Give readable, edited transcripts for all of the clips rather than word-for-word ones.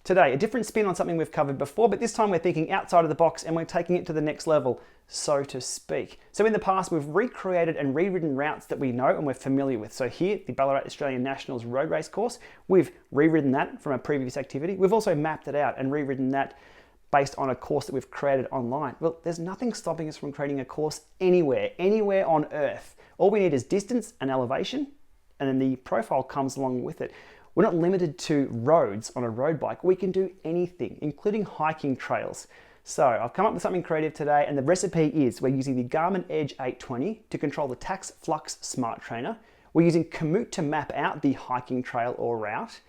Today, a different spin on something we've covered before, but this time we're thinking outside of the box and we're taking it to the next level, so to speak. So in the past, we've recreated and rewritten routes that we know and we're familiar with. So here, the Ballarat Australian Nationals road race course, we've rewritten that from a previous activity. We've also mapped it out and rewritten that based on a course that we've created online. Well, there's nothing stopping us from creating a course anywhere on Earth. All we need is distance and elevation, and then the profile comes along with it. We're not limited to roads on a road bike. We can do anything, including hiking trails. So I've come up with something creative today, and the recipe is we're using the Garmin Edge 820 to control the TACX Flux Smart Trainer. We're using Komoot to map out the hiking trail or route,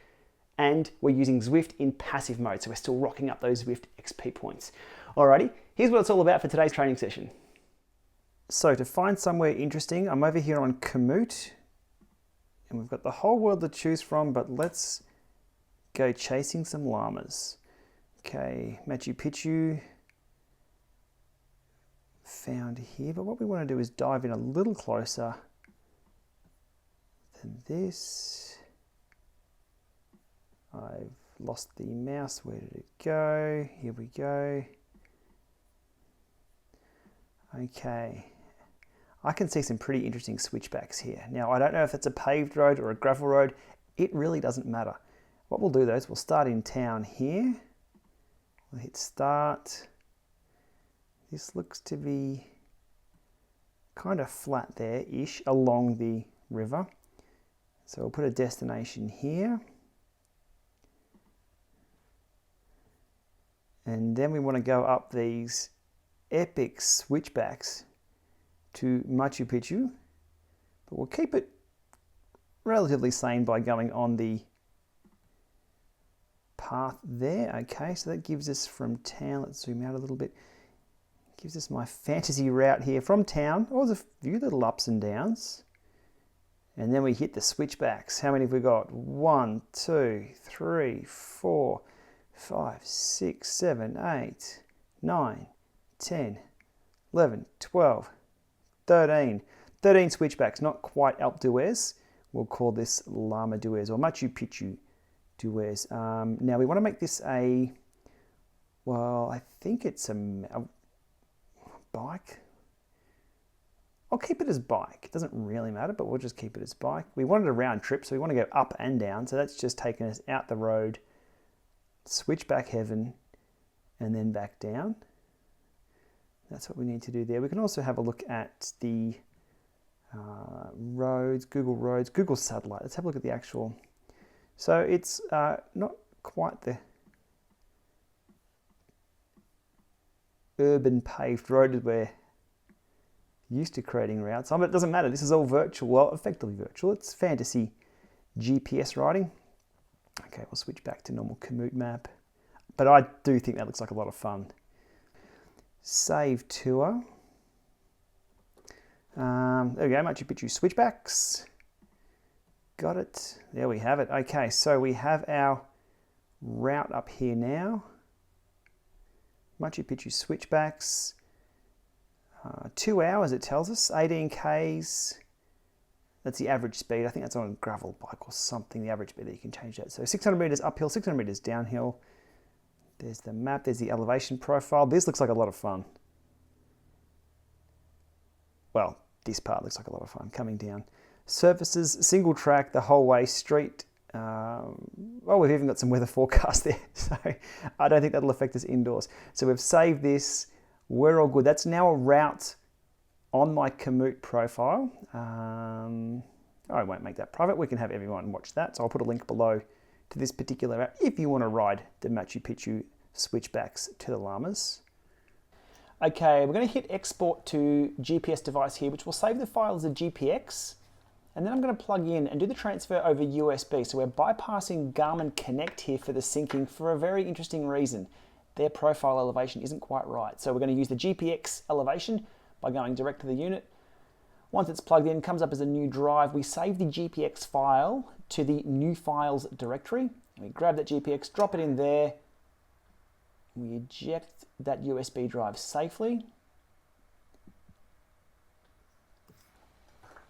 and we're using Zwift in passive mode, so we're still rocking up those Zwift XP points. Alrighty, here's what it's all about for today's training session. So to find somewhere interesting, I'm over here on Komoot, and we've got the whole world to choose from, but let's go chasing some llamas. Okay, Machu Picchu found here, but what we want to do is dive in a little closer than this. I've lost the mouse. Where did it go? Here we go. Okay. I can see some pretty interesting switchbacks here. Now, I don't know if it's a paved road or a gravel road. It really doesn't matter. What we'll do though is we'll start in town here. We'll hit start. This looks to be kind of flat there-ish along the river. So we'll put a destination here. And then we want to go up these epic switchbacks to Machu Picchu, but we'll keep it relatively sane by going on the path there. Okay, so that gives us from town, let's zoom out a little bit, gives us my fantasy route here from town. Oh, there's a few little ups and downs. And then we hit the switchbacks. How many have we got? 1, 2, 3, 4, 5, 6, 7, 8, 9, 10, 11, 12, 13 switchbacks, not quite Alpe d'Huez. We'll call this Llama d'Huez or Machu Picchu d'Huez. Now we want to make this a, well, I think it's a bike. I'll keep it as bike. It doesn't really matter, but we'll just keep it as bike. We wanted a round trip, so we want to go up and down. So that's just taking us out the road, switchback heaven, and then back down. That's what we need to do there. We can also have a look at the roads, Google satellite. Let's have a look at the actual. So it's not quite the urban paved road that we're used to creating routes on, but it doesn't matter. This is all virtual, well, effectively virtual. It's fantasy GPS riding. Okay, we'll switch back to normal Komoot map. But I do think that looks like a lot of fun. Save tour. There we go, Machu Picchu switchbacks. Got it. There we have it. Okay, so we have our route up here now. Machu Picchu switchbacks. 2 hours it tells us, 18 Ks. That's the average speed. I think that's on a gravel bike or something, the average speed that you can change that. So 600 meters uphill, 600 meters downhill. There's the map, there's the elevation profile. This looks like a lot of fun. Well, this part looks like a lot of fun, coming down. Surfaces, single track the whole way, street. Oh, we've even got some weather forecast there, so I don't think that'll affect us indoors. So we've saved this, we're all good. That's now a route on my Komoot profile. I won't make that private, we can have everyone watch that, so I'll put a link below to this particular route if you want to ride the Machu Picchu switchbacks to the llamas. Okay, we're going to hit export to GPS device here, which will save the file as a GPX, and then I'm going to plug in and do the transfer over USB. So we're bypassing Garmin Connect here for the syncing for a very interesting reason. Their profile elevation isn't quite right. So we're going to use the GPX elevation by going direct to the unit. Once it's plugged in, it comes up as a new drive. We save the GPX file to the new files directory. We grab that GPX, drop it in there. We eject that USB drive safely.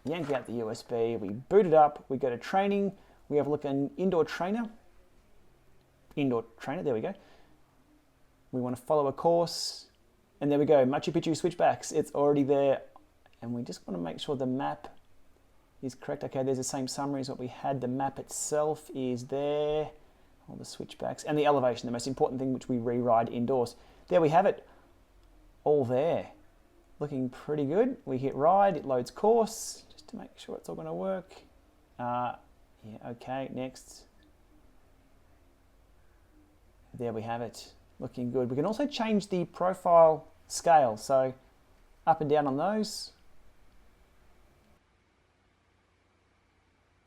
Yank out the USB, we boot it up, we go to training, we have a look at an indoor trainer. indoor trainer. There we go. We want to follow a course, and there we go, Machu Picchu Switchbacks. It's already there, and we just want to make sure the map is correct. Okay, there's the same summary as what we had. The map itself is there, all the switchbacks, and the elevation, the most important thing, which we re-ride indoors. There we have it, all there. Looking pretty good. We hit ride, it loads course, just to make sure it's all going to work. Yeah, okay, next. There we have it, looking good. We can also change the profile scale, so up and down on those.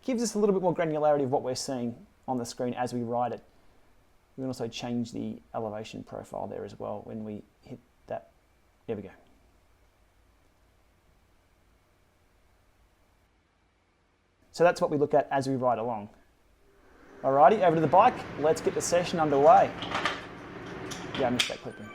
Gives us a little bit more granularity of what we're seeing on the screen as we ride it. We can also change the elevation profile there as well when we hit that. There we go. So that's what we look at as we ride along. Alrighty, over to the bike. Let's get the session underway. Yeah, I missed that clipping.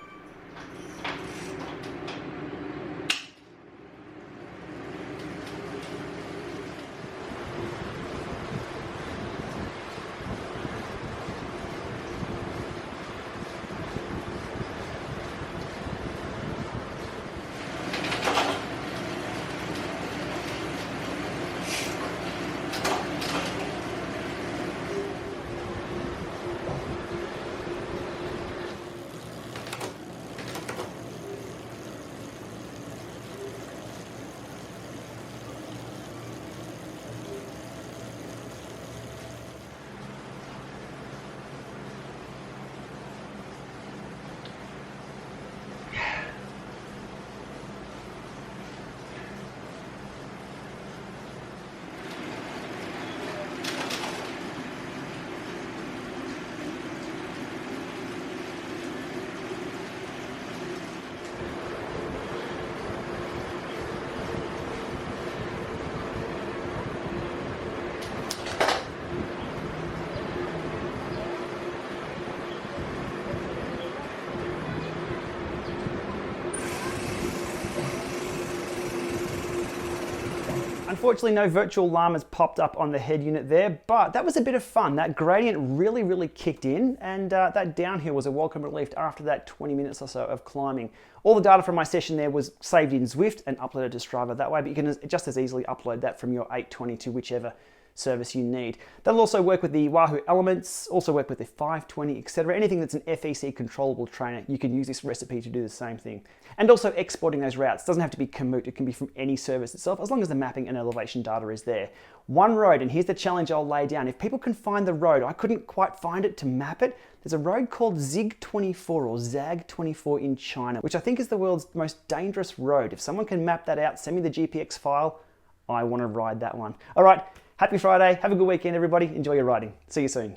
Unfortunately, no virtual llamas popped up on the head unit there, but that was a bit of fun. That gradient really kicked in, and that downhill was a welcome relief after that 20 minutes or so of climbing. All the data from my session there was saved in Zwift and uploaded to Strava that way, but you can just as easily upload that from your 820 to whichever service you need. That'll also work with the Wahoo Elements, also work with the 520, etc. Anything that's an FEC controllable trainer, you can use this recipe to do the same thing. And also exporting those routes. Doesn't have to be Komoot, it can be from any service itself, as long as the mapping and elevation data is there. One road, and here's the challenge I'll lay down. If people can find the road, I couldn't quite find it to map it. There's a road called ZIG-24 or ZAG-24 in China, which I think is the world's most dangerous road. If someone can map that out, send me the GPX file. I want to ride that one. All right. Happy Friday. Have a good weekend, everybody. Enjoy your riding. See you soon.